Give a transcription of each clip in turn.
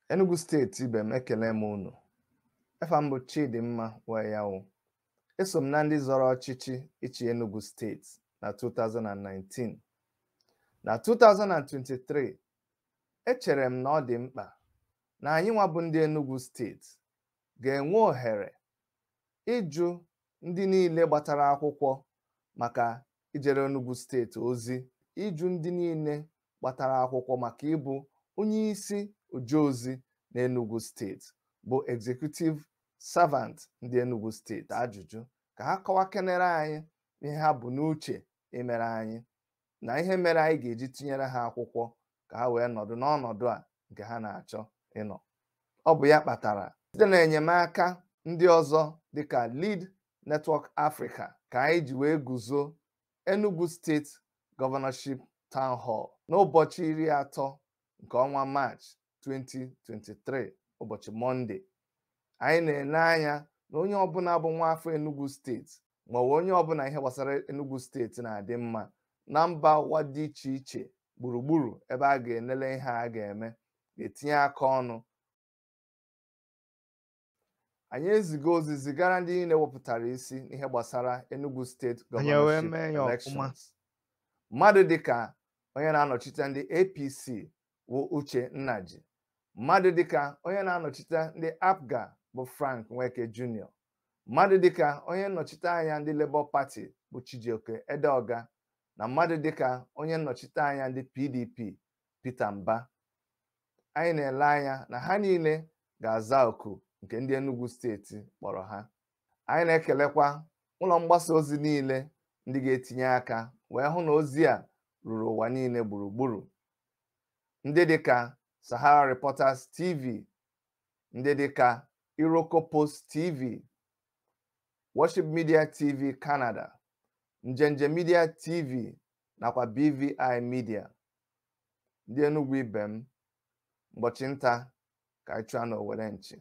Enugu State ibe m ekele m unu. Efa m bụ Chidimma Weyawu. Eso m na ndị zọrọ ọchịchị ịchị Enugu State na 2019. Na 2023, echere m na ọ dị mkpa na anyị nwa bụ ndị Enugu State ga-enwe ohere ịjụ ndị niile gbatara akwụkwọ maka ijere Enugu State ozi, ịjụ ndị niile gbatara akwụkwọ maka ịbụ onye isi ojeozi na Enugu State bụ executive servant ndị Enugu State ajụjụ ka ha kọwakenere anyị ihe ha bụ n'uche imere anyị na ihe mere anyị ga-eji tinyere ha akwụkwọ ka ha wee nọdụ n'ọnọdụ a nke ha na-achọ ịnọ. Ọ bụ ya kpatara site na enyemaka ndị ọzọ dịka Lead Network Africa ka anyị ji wee guzo Enugu State Governorship Townhall n'ụbọchị 30 nke ọnwa March 2023, ụbọchị Mọnde. Anyị na-ele anya na onye ọbụla bụ nwa afọ Enugu State maọbụ onye ọbụla ihe gbasara Enugu State na-adị mma na mba ụwa dị iche iche gburugburu ebe a ga-enele ihe a ga-eme ga-etinye aka ọnụ. Anyị ezigo ozi zigara ndị niile wepụtara isi n'ihe gbasara Enugu State Governorship Elections. Mmadụ dịka onye na-anọchite ndị APC bụ Uche Nnaji, mmadụ dịka onye na-anọchite ndị APGA bụ Frank Nweke Jr., mmadụ dịka onye nnọchite anya ndị Labour Party bụ Chijioke Edeoga, na mmadụ dịka onye nnọchite anya ndị PDP Peter Mba. Anyị na-ele anya na ha niile ga-aza oku nke ndị Enugu Steeti kpọrọ ha. Anyị na-ekelekwa ụlọ mgbasa ozi niile ndị ga-etinye aka wee hụ na ozi a ruru ụwa niile gburugburu. Ndị dịka Sahara Reporters TV, ndị dịka Iroko Post TV, Worshipmedia Canada, Njenje Media TV nakwa BVI Media. Ndị Enugu ibe m, ụbọchị nta ka anyị chụọ n'Owere nchi.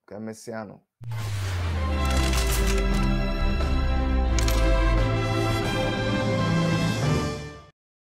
Ka emesịanụ.